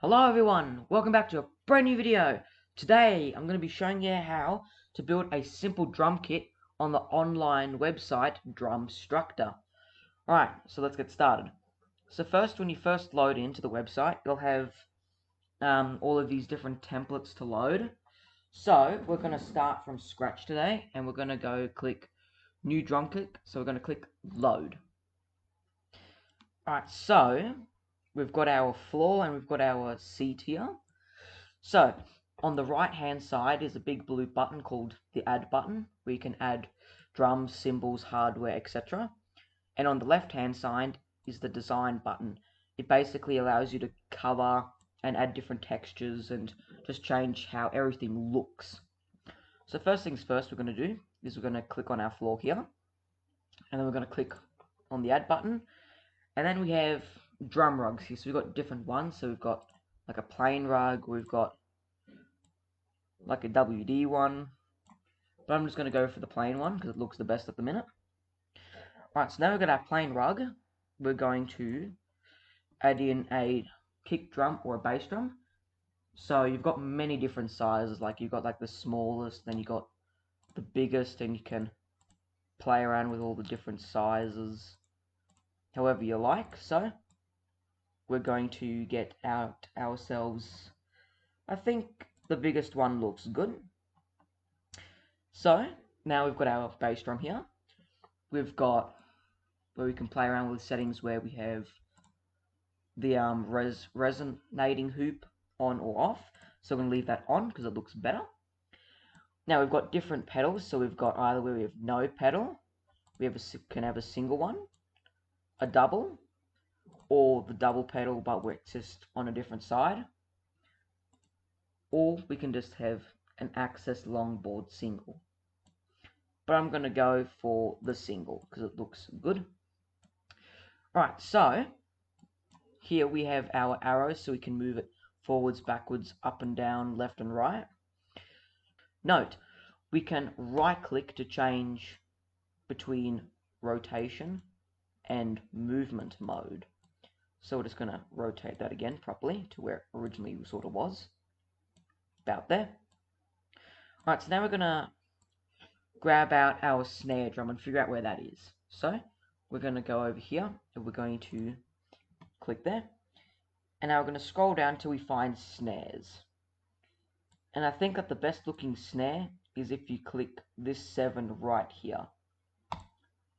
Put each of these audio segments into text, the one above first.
Hello everyone, welcome back to a brand new video. Today I'm going to be showing you how to build a simple drum kit on the online website Drumstructor. Alright, so let's get started. So first, when you first load into the website, you'll have all of these different templates to load. So we're going to start from scratch today, and we're going to go click new drum kit. So we're going to click load. Alright, so we've got our floor and we've got our seat here. So on the right hand side is a big blue button called the add button, where you can add drums, cymbals, hardware, etc. And on the left hand side is the design button. It basically allows you to cover and add different textures and just change how everything looks. So first things first, we're going to do is we're going to click on our floor here, and then we're going to click on the add button, and then we have drum rugs here. So we've got different ones. So we've got like a plain rug, we've got like a WD one, but I'm just going to go for the plain one because it looks the best at the minute. Alright, so now we've got our plain rug. We're going to add in a kick drum or a bass drum. So you've got many different sizes, like you've got like the smallest, then you've got the biggest, and you can play around with all the different sizes however you like. So we're going to get out ourselves, I think the biggest one looks good. So now we've got our bass drum here. We've got where we can play around with settings where we have the resonating hoop on or off. So we're going to leave that on because it looks better. Now we've got different pedals. So we've got either where we have no pedal, can have a single one, a double, or the double pedal but where it's just on a different side. Or we can just have an Access longboard single. But I'm going to go for the single because it looks good. Alright, so here we have our arrows, so we can move it forwards, backwards, up and down, left and right. Note, we can right click to change between rotation and movement mode. So we're just going to rotate that again properly to where it originally sort of was. About there. Alright, so now we're going to grab out our snare drum and figure out where that is. So we're going to go over here and we're going to click there, and now we're going to scroll down till we find snares. And I think that the best looking snare is if you click this 7 right here.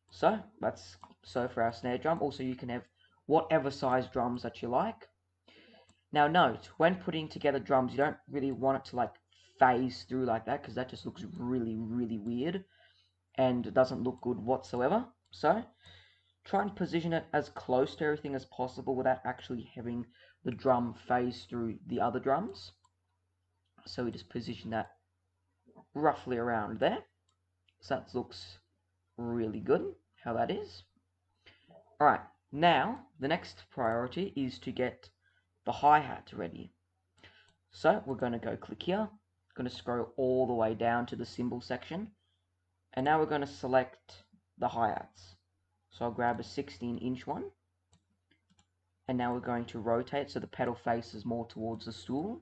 So that's for our snare drum. Also, you can have whatever size drums that you like. Now note, when putting together drums, you don't really want it to like phase through like that, because that just looks really weird and it doesn't look good whatsoever. So try and position it as close to everything as possible without actually having the drum phase through the other drums. So we just position that roughly around there. So that looks really good, how that is. Alright, now the next priority is to get the hi-hat ready. So we're going to go click here, going to scroll all the way down to the cymbal section, and now we're going to select the hi-hats. So I'll grab a 16-inch one, and now we're going to rotate so the pedal faces more towards the stool.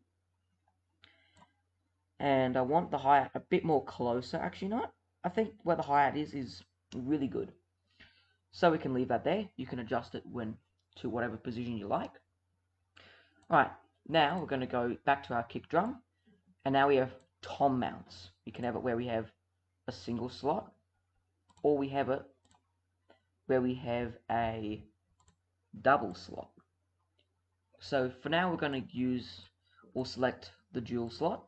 And I want the hi-hat a bit more closer, actually not. I think where the hi-hat is really good. So we can leave that there. You can adjust it to whatever position you like. Alright, now we're going to go back to our kick drum, and now we have tom mounts. You can have it where we have a single slot, or we have it where we have a double slot. So for now we're going to use or select the dual slot,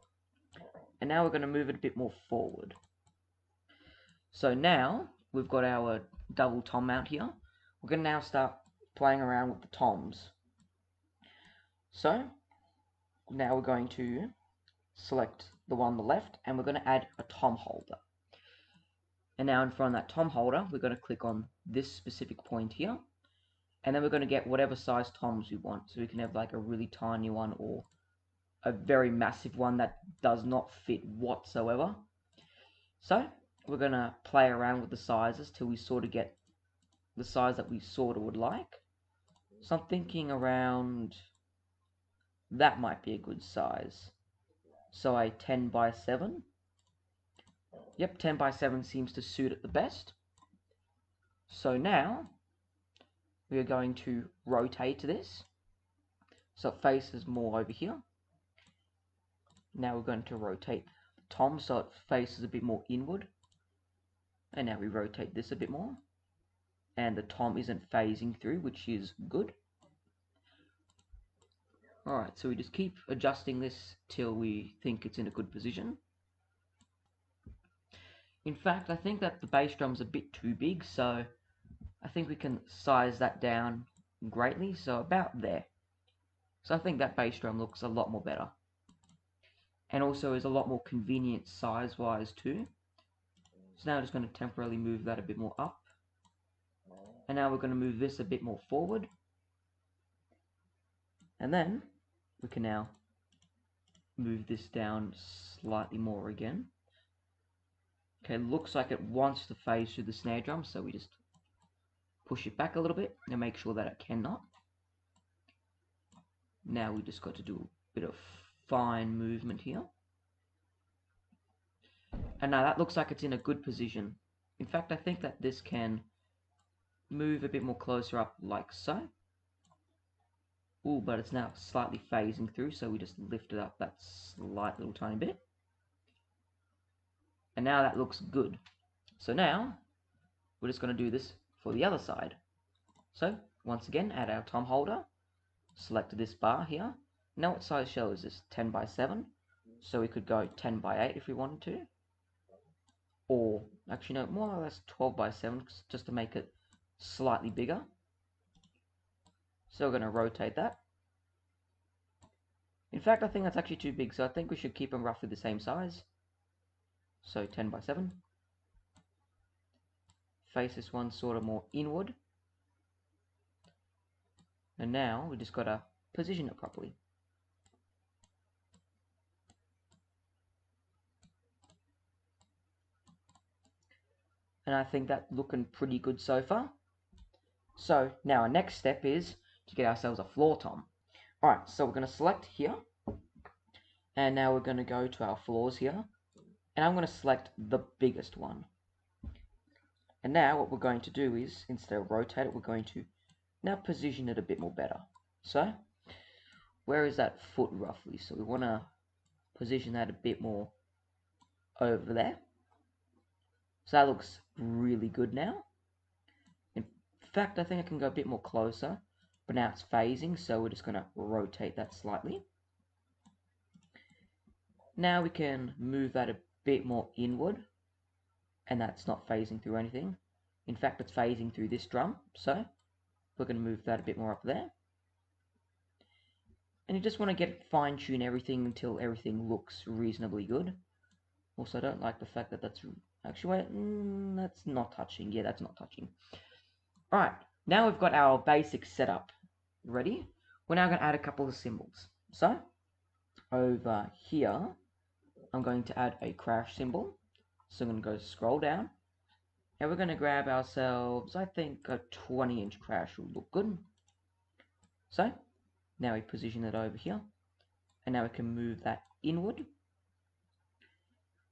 and now we're going to move it a bit more forward. So now we've got our double tom mount here. We're going to now start playing around with the toms. So now we're going to select the one on the left, and we're going to add a tom holder. And now in front of that tom holder, we're going to click on this specific point here, and then we're going to get whatever size toms we want. So we can have like a really tiny one or a very massive one that does not fit whatsoever. So we're going to play around with the sizes till we sort of get the size that we sort of would like. So I'm thinking around that might be a good size. So a 10 by 7. Yep, 10 by 7 seems to suit it the best. So now we are going to rotate this so it faces more over here. Now we're going to rotate the tom so it faces a bit more inward. And now we rotate this a bit more. And the tom isn't phasing through, which is good. Alright, so we just keep adjusting this till we think it's in a good position. In fact, I think that the bass drum's a bit too big, so I think we can size that down greatly, so about there. So I think that bass drum looks a lot more better. And also is a lot more convenient size-wise too. So now I'm just going to temporarily move that a bit more up. And now we're going to move this a bit more forward. And then we can now move this down slightly more again. Okay, looks like it wants to phase through the snare drum, so we just push it back a little bit and make sure that it cannot. Now we just got to do a bit of fine movement here. And now that looks like it's in a good position. In fact, I think that this can move a bit more closer up like so. Ooh, but it's now slightly phasing through, so we just lift it up that slight little tiny bit. And now that looks good. So now we're just going to do this for the other side. So once again, add our tom holder, select this bar here. Now what size shell is this? 10 by 7. So we could go 10 by 8 if we wanted to. Or actually no, more or less 12 by 7 just to make it slightly bigger. So we're going to rotate that. In fact, I think that's actually too big, so I think we should keep them roughly the same size. So 10 by 7. Face this one sort of more inward. And now we just got to position it properly. And I think that's looking pretty good so far. So now our next step is to get ourselves a floor tom. Alright, so we're going to select here. And now we're going to go to our floors here. And I'm going to select the biggest one. And now what we're going to do is, instead of rotate it, we're going to now position it a bit more better. So, where is that foot roughly? So we want to position that a bit more over there. So that looks really good now. In fact, I think I can go a bit more closer, but now it's phasing, so we're just going to rotate that slightly. Now we can move that a bit more inward, and that's not phasing through anything. In fact, it's phasing through this drum, so we're going to move that a bit more up there. And you just want to fine-tune everything until everything looks reasonably good. Also, I don't like the fact that that's actually, that's not touching. Yeah, that's not touching. Alright, now we've got our basic setup ready. We're now going to add a couple of cymbals. So, over here, I'm going to add a crash cymbal. So I'm going to go scroll down. And we're going to grab ourselves, I think, a 20-inch crash will look good. So, now we position it over here. And now we can move that inward.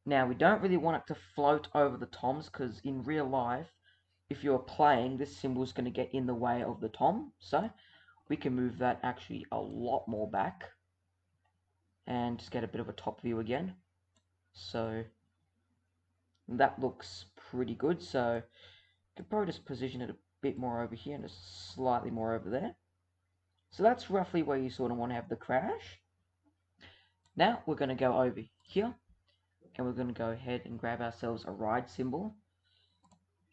Now, we don't really want it to float over the toms, because in real life, if you're playing, this cymbal is going to get in the way of the tom. So, we can move that actually a lot more back. And just get a bit of a top view again. So, that looks pretty good. So, you could probably just position it a bit more over here and just slightly more over there. So that's roughly where you sort of want to have the crash. Now we're going to go over here and we're going to go ahead and grab ourselves a ride cymbal.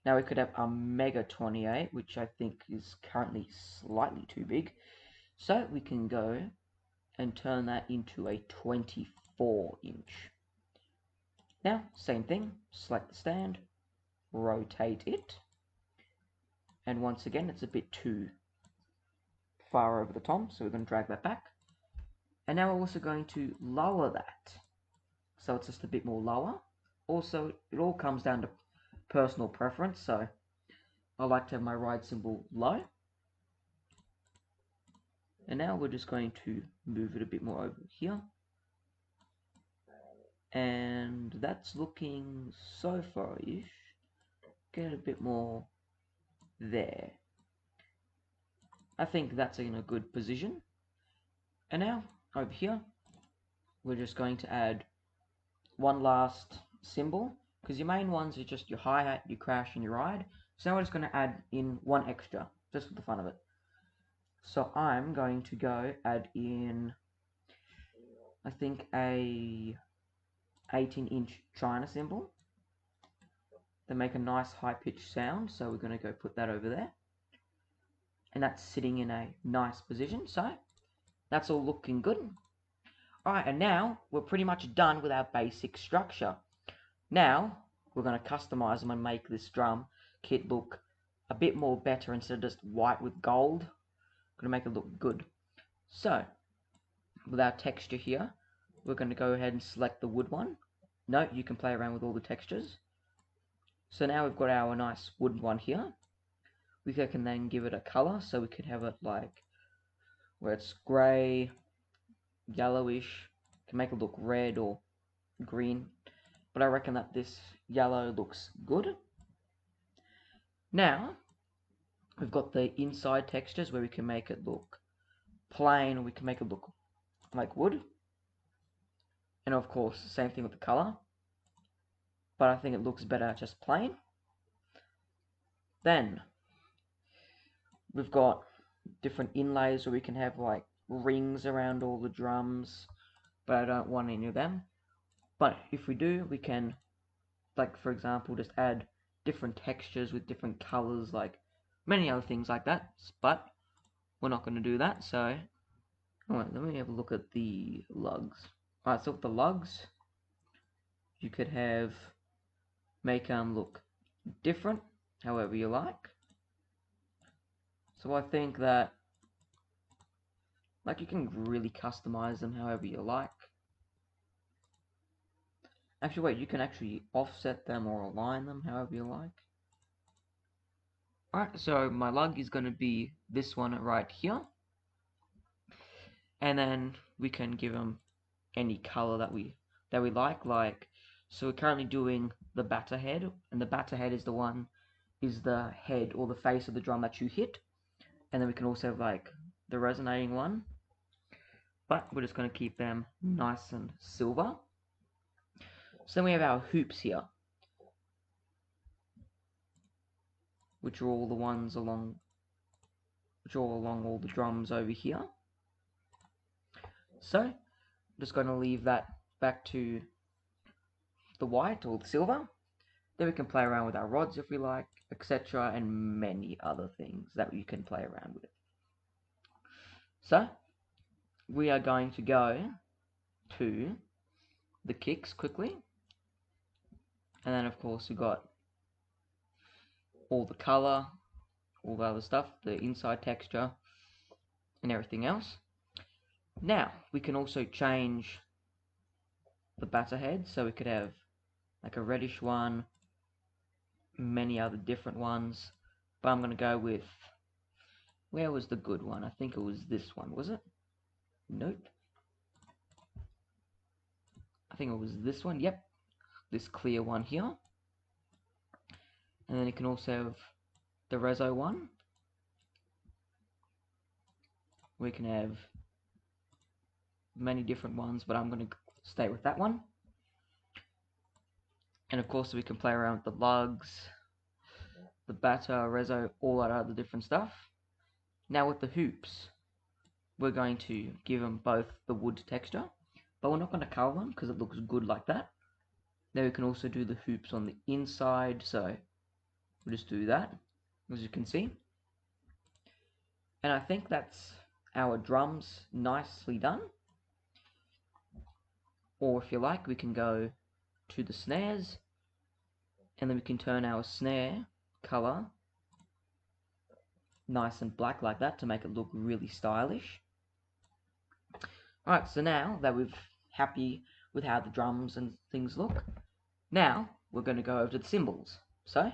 Now we could have a Mega 28, which I think is currently slightly too big. So we can go and turn that into a 24-inch. Now, same thing, select the stand, rotate it, and once again it's a bit too far over the tom, so we're going to drag that back. And now we're also going to lower that, so it's just a bit more lower. Also, it all comes down to personal preference, so I like to have my ride cymbal low. And now we're just going to move it a bit more over here. And that's looking so far-ish. Get a bit more there. I think that's in a good position. And now, over here, we're just going to add one last cymbal, because your main ones are just your hi-hat, your crash, and your ride. So now we're just going to add in one extra, just for the fun of it. So I'm going to go add in, I think, a 18-inch China cymbal. They make a nice high-pitched sound, so we're going to go put that over there. And that's sitting in a nice position, so that's all looking good. Alright, and now we're pretty much done with our basic structure. Now, we're going to customize them and make this drum kit look a bit more better instead of just white with gold. We're going to make it look good. So, with our texture here, we're going to go ahead and select the wood one. No, you can play around with all the textures. So now we've got our nice wood one here. We can then give it a color, so we could have it like where it's grey, yellowish, can make it look red or green, but I reckon that this yellow looks good. Now we've got the inside textures where we can make it look plain, or we can make it look like wood, and of course same thing with the color, but I think it looks better just plain. Then we've got different inlays where we can have like rings around all the drums, but I don't want any of them. But if we do, we can, like for example, just add different textures with different colors, like many other things like that, but we're not going to do that. So alright, let me have a look at the lugs. Alright, so with the lugs, you could make them look different however you like. So I think that you can really customize them however you like. Actually, wait, you can actually offset them or align them however you like. Alright, so my lug is going to be this one right here. And then we can give them any color that we like. So we're currently doing the batter head, and the batter head is the head or the face of the drum that you hit. And then we can also have like the resonating one, but we're just going to keep them nice and silver. So then we have our hoops here, which are all the ones along all the drums over here. So I'm just going to leave that back to the white or the silver. Then we can play around with our rods if we like, etc., and many other things that you can play around with. So we are going to go to the kicks quickly, and then of course we got all the color, all the other stuff, the inside texture, and everything else. Now we can also change the batter head, so we could have like a reddish one, many other different ones, but I'm going to go with, where was the good one? I think it was this one, was it? Nope. I think it was this one, yep. This clear one here. And then you can also have the reso one. We can have many different ones, but I'm going to stay with that one. And of course we can play around with the lugs, the batter, reso, all that other different stuff. Now with the hoops, we're going to give them both the wood texture, but we're not going to color them because it looks good like that. Now we can also do the hoops on the inside, so we'll just do that, as you can see. And I think that's our drums nicely done. Or if you like, we can go to the snares, and then we can turn our snare color nice and black like that to make it look really stylish. Alright, so now that we're happy with how the drums and things look, now we're going to go over to the cymbals. So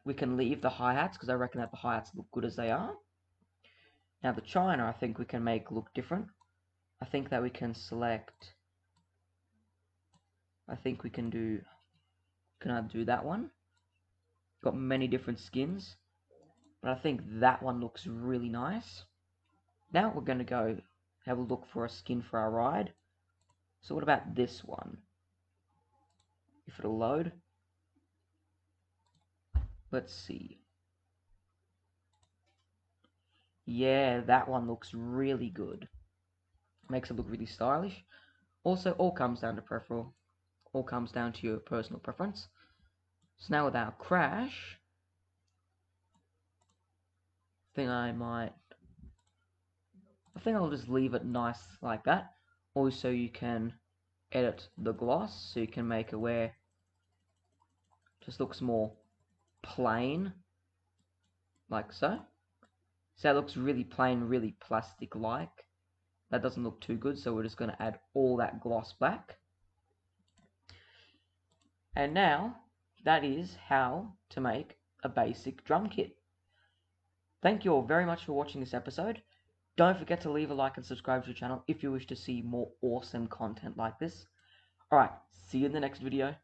we can leave the hi-hats because I reckon that the hi-hats look good as they are. Now the China, I think we can make look different. I think that we can select, I think we can do, can I do that one? Got many different skins, but I think that one looks really nice. Now we're going to go have a look for a skin for our ride. So what about this one? If it'll load. Let's see. Yeah, that one looks really good. Makes it look really stylish. Also, all comes down to preference. All comes down to your personal preference. So now with our crash, I think I'll just leave it nice like that. Also, you can edit the gloss, so you can make it where it just looks more plain, like so. So it looks really plain, really plastic-like. That doesn't look too good, so we're just going to add all that gloss back. And now, that is how to make a basic drum kit. Thank you all very much for watching this episode. Don't forget to leave a like and subscribe to the channel if you wish to see more awesome content like this. Alright, see you in the next video.